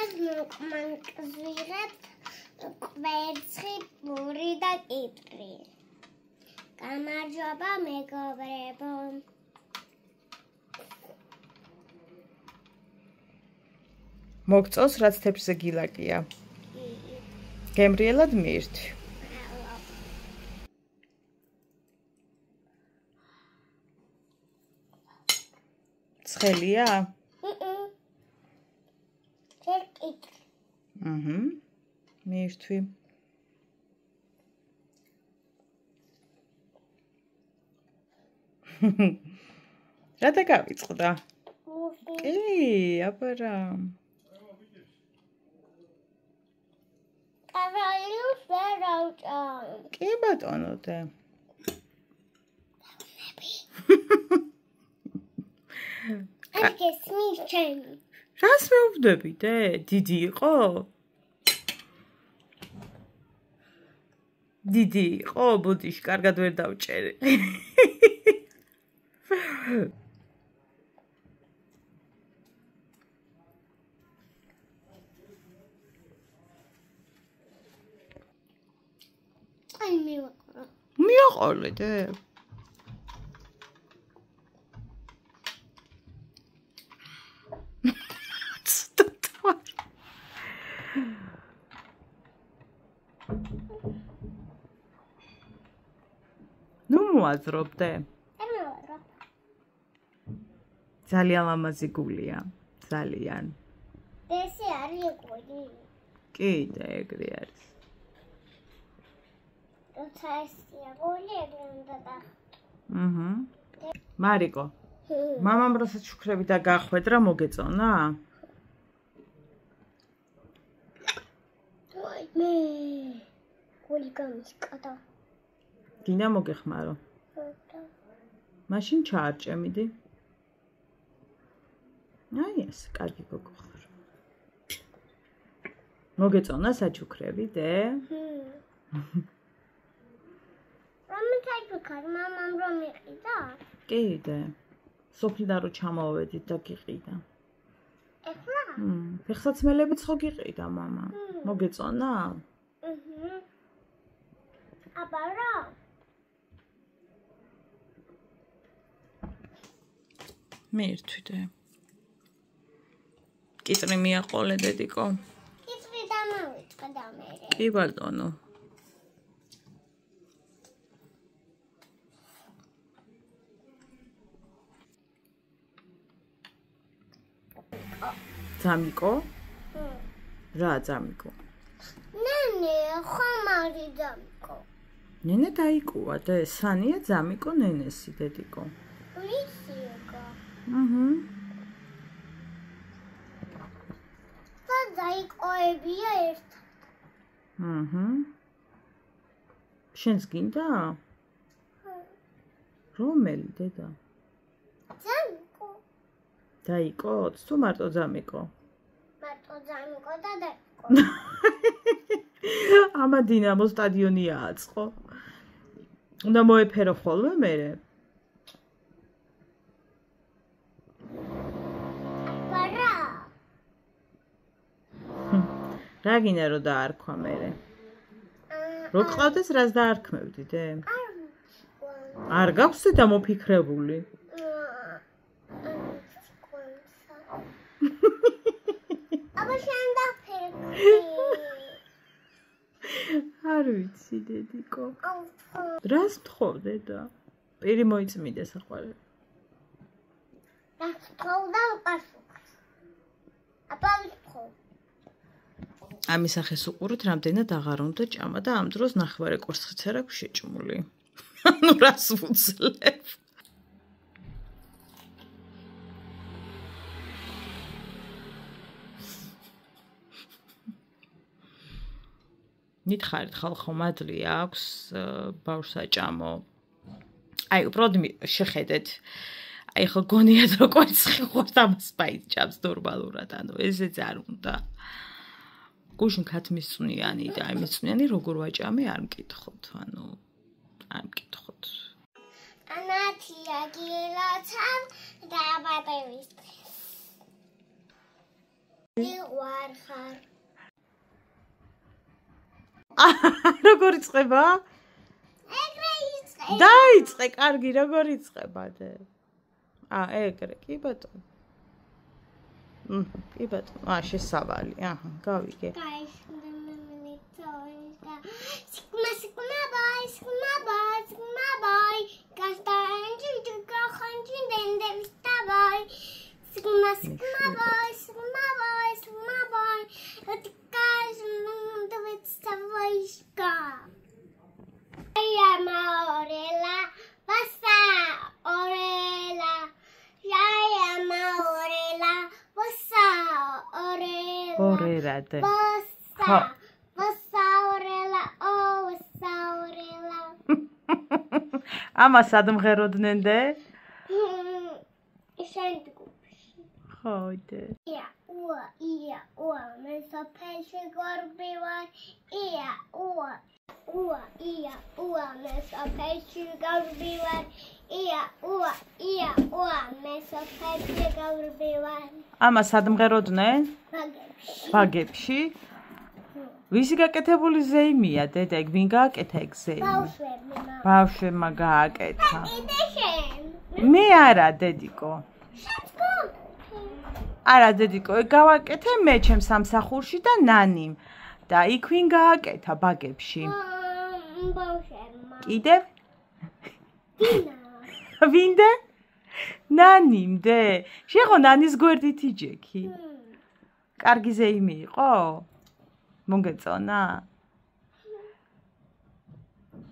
დღეს მოკმანკზვირებთ კვერცხი, პური და კიპრი. გამარჯობა მეგობრებო. მოგწონს რაც თეთრზე გილაკია. გემრიელად მირთვი. ცხელია? მირთვი. რა დაგავიწყდა? კი, აბარა. კავალიუს ვერ ავჭამ. კი ბატონო და. ეს მისჩემი. რას მეუბნები და? დიდი იყო? დიდი იყო, ბუდიში კარგად ვერ დავჭერი. აი მივაყორო. მივაყოლე და. ნუ მოაზრობდე. ძალიან ლამაზი გულია. ძალიან. ესე არის გული. კი და ეგრე არის. როცა ესია გული ეგრე უნდა დახტო. მარიკო. მამამ რასაც შუქრები და გახვედრა მოგეწონა? მე გული გამისკდა. გინდა მოგეხმარო. მაშინ ჩაარჭემიდი. აი ეს კარგი გოგო ხარ. მოგეწონა საჩუქრები და? რამე ჩაიქარ მამამ რომ იყიდა? კი და. სოფლიდან რო ჩამოვედით და გიყიდა. ეხლა? ფეხსაცმელებიც ხო გიყიდა მამა. მოგეწონა? აბარა. მირთვი და. კიტრი მიაყოლე დედიკო. კიტრი დამოვიწყდა მე. კი ბატონო. ძამიკო? რა ძამიკო? ნენე, ხომ არის ძამიკო? ნენე დაიკუვა და სანია ძამიკო ნენესი დედიკო. ვიციო. და დაიკოებია ერთად. შენს გინდა? რომელი დედა? ძამიკო. დაიკოც თუ მარტო ძამიკო? მარტო ძამიკო და დაიკო. ამა დინამო სტადიონი ააწყო. უნდა მოეფერო ხოლმე მერე. ბარა. რა გინდა რომ დაარქვა მერე? რო გყავდეს რას დაარქმევდი დე? არ გაქვს და მოფიქრებული. აბა შენ დაფიქრი. არ ვიცი დედიკო. რას მთხოვდე და? პირი მოიწმიდე საყვარელი. რას თხოვდა პასუხს. აბა ვთხოვ. ამის სახეს უყურეთ რამდენად აღარ უნდა ჭამა და ამ დროს ნახევარი კვერცხიც არ აქვს შეჭმული. ანუ რას ვუძლებ? ნითხარით ხალხო მადლი აქვს ბავშვს აჭამო. აი უბრალოდ შეხედეთ. აი ხო გონიათ რომ კვერცხი ხوارთ ამას პაიჭავს ნორმალურად, ანუ ესეც არ უნდა. გუშინ ქათმისწვნიანი და აი მისწვნიანი როგორ ვაჭამე არ მკითხოთ, ანუ არ მკითხოთ. ანათია გილოცავ და ბატევის იყვარ ხარ. როგორ იწყება? ეგრე იწყება. დაიწყე, კარგი, როგორ იწყებადე? ეგრე, კი ბატონო. კი ბატონო, შესავალი, გავიგე. ორერადე. ამას სად მღეროდნენ? ხოიდე. მე სოფელში გორბი ვარ. მე სოფელში გორბი ვარ. მე სოფელში გორბი ვარ. ამას სად მღეროდნენ? ბაგებში. ვისი გაკეთებული ზეიმია, დედა, ვინ გააკეთა ეგ ზეიმი? ბავშვებმა გააკეთა. მე არა, დედიკო. არა, დედიკო, ეგ გავაკეთე მე ჩემს სამსახურში და ნანიმ. და იქ ვინ გააკეთა ბაგებში? ბავშვებმა. კიდევ? ვინდე? ნანიმდე. შეხო ნანის გვერდით იჯექი. კარგი ზეიმი იყო? მოგეწონა?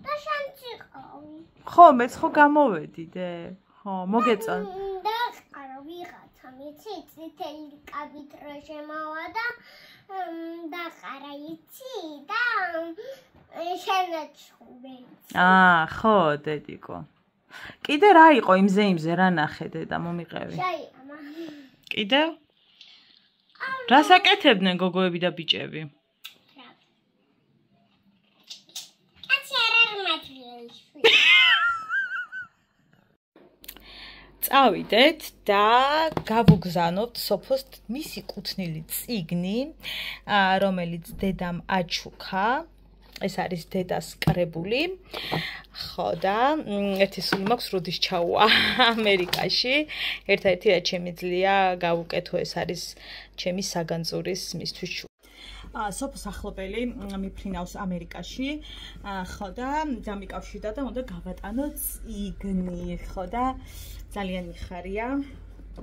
და შანციყავი. ხო, მეც ხო გამოვედიდე. ხო, მოგეწონა. და ყარა ვიღაცა მიცი წითელი კაბით რო შემოვა და ყარა იცი და შენაჩხუბე. ხო, დედიკო. კიდე რა იყო იმ ზეიმზე რა ნახე დედა მომიყევი? შაი ამა. კიდევ? რას აკეთებდნენ გოგოები და ბიჭები? წავიდეთ და გავუგზავნოთ სოფოს მისი კუთვნილი წიგნი, რომელიც დედამ აჩუქა. ეს არის დედას კრებული. ხო და ერთი სული მაქვს როდის ჩაუვა ამერიკაში. ერთ-ერთი რაც შემიძლია გავუკეთო, ეს არის ჩემი საგანძურის მისთვის. სოფოს ახლობელი მიფრინავს ამერიკაში. ხო და დამიკავშირდა და უნდა გავატანო წიგნი. ხო და ძალიან მიხარია.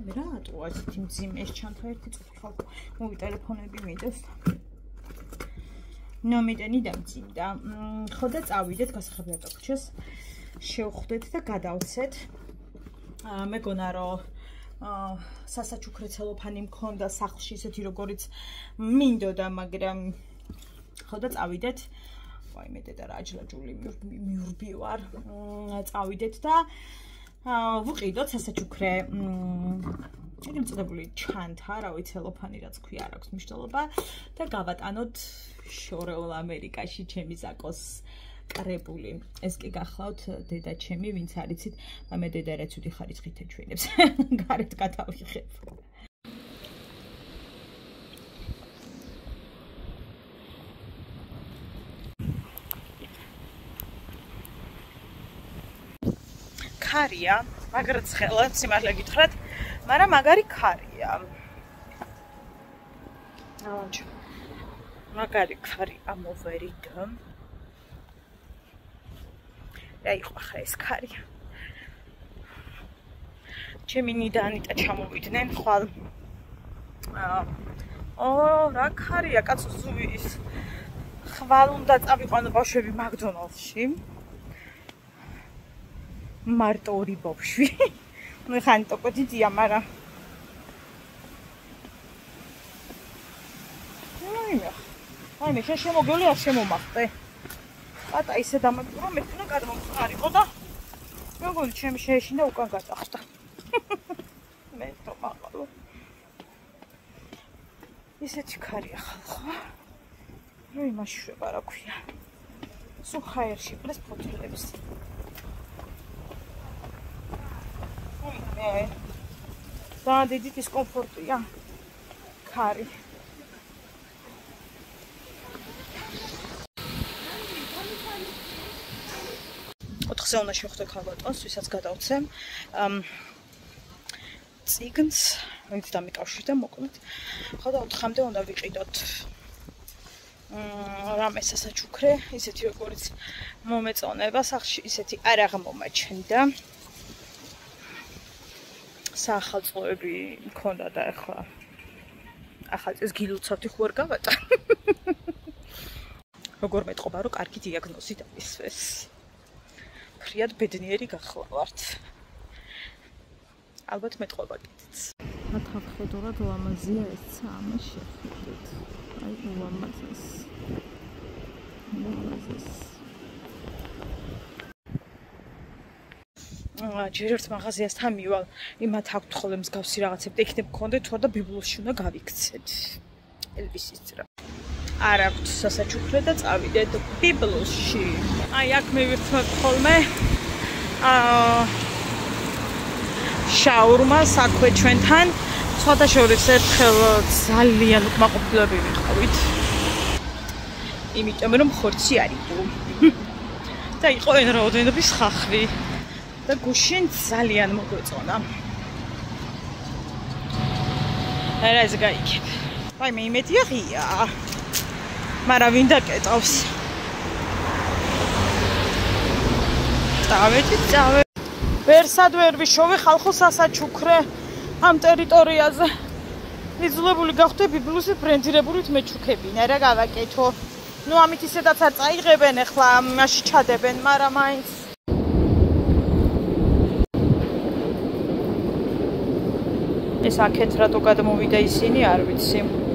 მე რატოა ესეთი მძიმე ეს ჩანთა ერთი წუთი ხალხო მოვიტელეფონები მინდებს. ნომიტენი დამძიმდა. ხო და წავიდეთ გასახებია კოჩეს. შევხვდეთ და გადავცეთ. მეგონა რომ სასაჩუქრე ცელოფანი მქონდა სახლში ისეთი როგორიც მინდოდა, მაგრამ ხო და წავიდეთ. ვაიმე დედა რა აჯლაჯული მიურბი ვარ. წავიდეთ და ვუყიდოთ სასაჩუქრე ეგრე წოდებული ჩანთა, რავი ცელოფანი რაც ქვია, არ აქვს მნიშვნელობა და გავატანოთ შორეულ ამერიკაში ჩემი ზაკოს კრებული. ეს კი გახლავთ დედა ჩემი, ვინც არიცით, მე დედა რაც უთი ხარიცხით ეჩვენებს. გარეთ გადავიღებ. ქარია, მაგრამ ცხელა, სიმართლე გითხრათ, მაგრამ მაგარი ქარია. ავანჩო. მაგარი ქარი ამოვერიდო. რა იყო ახლა ეს ქარი? ჩემი ნიდანიტა ჩამოვიდნენ ხვალ. რა ქარია, კაცო ზუვის. ხვალ უნდა წავიყვანო ბავშვები მაკდონალდსში. მარტო ორი ბავშვი. ნუ ხან ტოკოდიდია, მაგრამ აი მე შემოგელი არ შემომახტე. პატა ისე დამაგრო მე თვითონ გადმომხარიყო და მეგონი ჩემი შეეშინდა უკან გადახტა. მე თო მაღალო. ისეთი ქარია ხალხო. ნუ იმაშვება რა ქვია. სულ ხაერში პლუს ფოთლებს. და დიდი დისკომფორტია. ქარი. 4-ზე უნდა შევხვდე ქალბატონს, ვისაც გადავცემ წიგნს, ვინც დამიკავშირდა მოკლედ. ხო და 4-მდე უნდა ვიყიდოთ რამე სასაჩუქრე, ისეთი როგორც მომეწონება სახლში, ისეთი არ აღმომაჩნდა. საახალწლოები მქონდა და ახლა ახალ წელს გილოცავდი ხო არ გავატა. როგორ მეტყობა რომ კარგი დიაგნოზი დაისვეს. ფრიად ბედნიერი გახლავართ. ალბათ მეტყობა კიდეც. მათაფხედურად ლამაზია ეს ცამე შეხედეთ. აი ლამაზეს. ჯერ ერთ მაღაზიასთან მივალ, იმათ აქვთ ხოლმე მსგავსი რაღაცები და იქნებ გქონდეთ თუ და ბიბლოში უნდა გავიქცეთ. ელვისის ძრა. არ აქვთ სასაჩუქრე და წავიდეთ ბიბლოში. აი აქ მივირთმევთ ხოლმე შაურმა საქვე ჩვენთან. სხვათა შორის ერთხელ ძალიან უკმაყოფილები ვიყავით. იმიტომ რომ ხორცი არ იყო. და იყო εν რაოდენობის ხახვი. და გუშინ ძალიან მოგვეწონა. არა ეს გაიგებ. აი მე იმედია ღია. მაგრამ ვინ დაკეტავს? წავედი. ვერსად ვერ ვიშოვე ხალხო სასაჩუქრე ამ ტერიტორიაზე. იძულებული გავხდე ბიბლუსით ბრენდირებულით მეჩუქებინა რა გავაკეთო. ნუ ამით ისედაც არ წაიღებენ ახლა მაშინ ჩადებენ, მაგრამ მაინც ეს აქეთ რატო გადმოვიდა ისინი არ ვიცი.